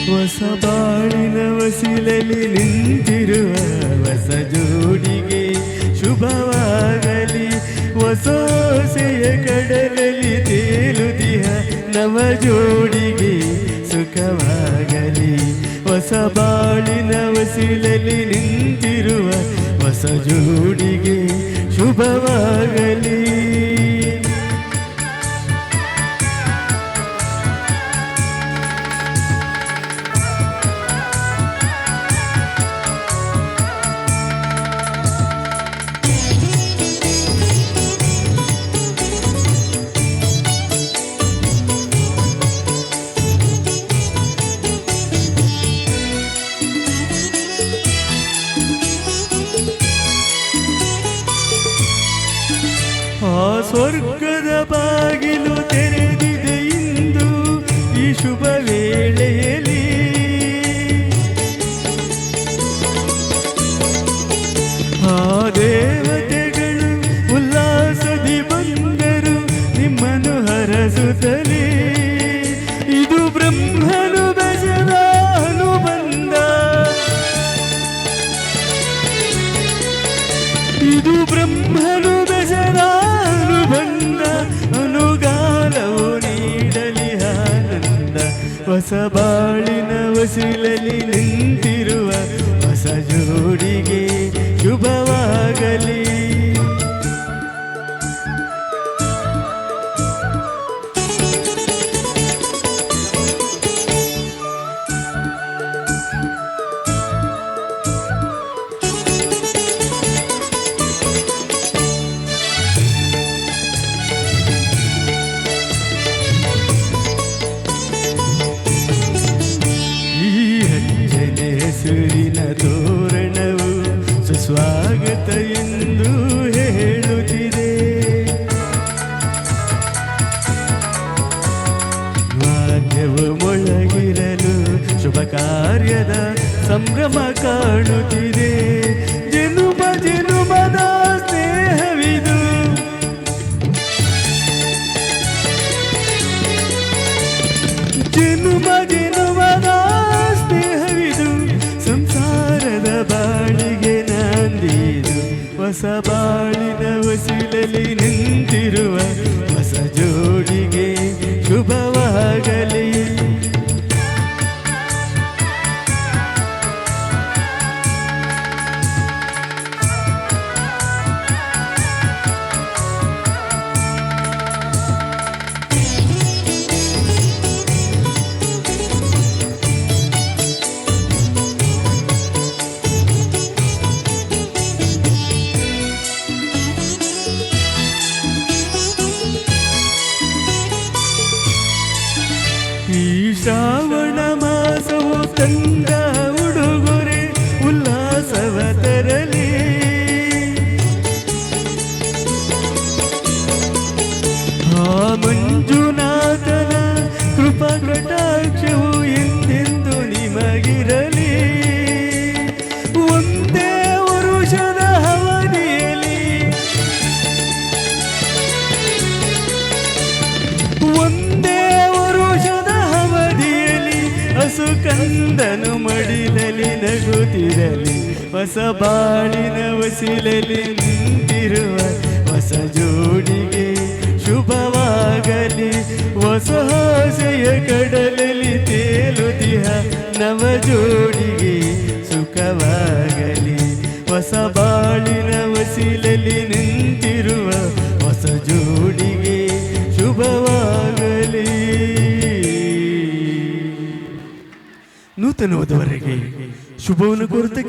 ಹೊಸ ಬಾಳಿನ ವಸಿಲಲ್ಲಿ ನಿಂತಿರುವ ಹೊಸ ಜೋಡಿಗೆ ಶುಭವಾಗಲಿ. ಹೊಸಸೆಯ ಕಡಲಲ್ಲಿ ತೇಲುದಿಹ ನವ ಜೋಡಿಗೆ ಸುಖವಾಗಲಿ. ಹೊಸ ಬಾಳಿನ ವಸಿಲಲ್ಲಿ ನಿಂತಿರುವ ಹೊಸ ಜೋಡಿಗೆ ಶುಭವಾಗಲಿ. ಆ ಸ್ವರ್ಗದ ಬಾಗಿಲು ತೆರೆದಿದೆ ಇಂದು ಈ ಶುಭ ವೇಳೆಯಲ್ಲಿ. ಆ ದೇವತೆಗಳು ಉಲ್ಲಾಸದಿ ಬಂದರು ನಿಮ್ಮನ್ನು ಹರಸುತ್ತಲೇ. ಇದು ಬ್ರಹ್ಮನು ಬೆಸೆದ ಅನುಬಂಧ, ಇದು ಬ್ರಹ್ಮನು ಬೆಸೆದ ಅನುಬಂಧ. ಅನುಗಾಲವು ನೀಡಲಿ ಆನಂದ. ಹೊಸ ಬಾಳಿನ ವಸಿಲಲ್ಲಿ ನಿಂತಿರುವ ಹೊಸ ಜೋಡಿಗೆ ಶುಭವಾಗಲಿ. ಹೆಸರಿನ ತೋರಣವು ಸುಸ್ವಾಗತ ಎಂದು ಹೇಳುತ್ತಿದೆ. ವಾದ್ಯವು ಮೊಳಗಿರಲು ಶುಭ ಕಾರ್ಯದ ಸಂಭ್ರಮ ಕಾಣುತ್ತಿದೆ. ಜನುಮ ಜನುಮದ ಸ್ನೇಹವಿದು, ಜನುಮ ಜನುಮದ ಸ್ನೇಹವಿದು. ಸಂಸಾರದ ಬಾಳಿಗೆ ನಾಂದಿದು. ಹೊಸ ಬಾಳಿನ ವಸಿಲಲ್ಲಿ ನಿಂತಿರುವ ಹೊಸ ಜೋಡಿಗೆ ಶುಭವಾಗಲಿ. ಈ ಶ್ರಾವಣ ಮಾಸವು ತಂದ ಉಡುಗೊರೆ ಉಲ್ಲಾಸವ ತರಲಿ. ಆ ಮಂಜುನಾಥನ ಕೃಪಾ ಕಟಾಕ್ಷವು ಎಂದೆಂದು ನಿಮಗಿರಲಿ. ಒಂದೇ ವರುಷದ ಅವಧಿಯಲ್ಲಿ, ಒಂದೇ ವರುಷದ ಅವಧಿಯಲ್ಲಿ ಹಸುಕಂದನು ಮಡಿಲಲ್ಲಿ ನಗುತ್ತಿರಲಿ. ಹೊಸ ಬಾಳಿನ ವಸಿಲಲ್ಲಿ ನಿಂತಿರುವ ಹೊಸ ಜೋಡಿಗೆ ಶುಭವಾಗಲಿ. ಹೊಸ ಆಸೆಯ ಕಡಲಲ್ಲಿ ತೇಲುದಿಹ ನವ ಜೋಡಿಗೆ ಸುಖವಾಗಲಿ. ಹೊಸ ಬಾಳಿನ ವಸಿಲಲ್ಲಿ ನಿಂತಿರುವ ಹೊಸ ಜೋಡಿಗೆ ಶುಭವಾಗಲಿ. ನೂತನ ವಧುವರೆಗೆ ಶುಭವನ್ನು ಕೋರುತ್ತಾ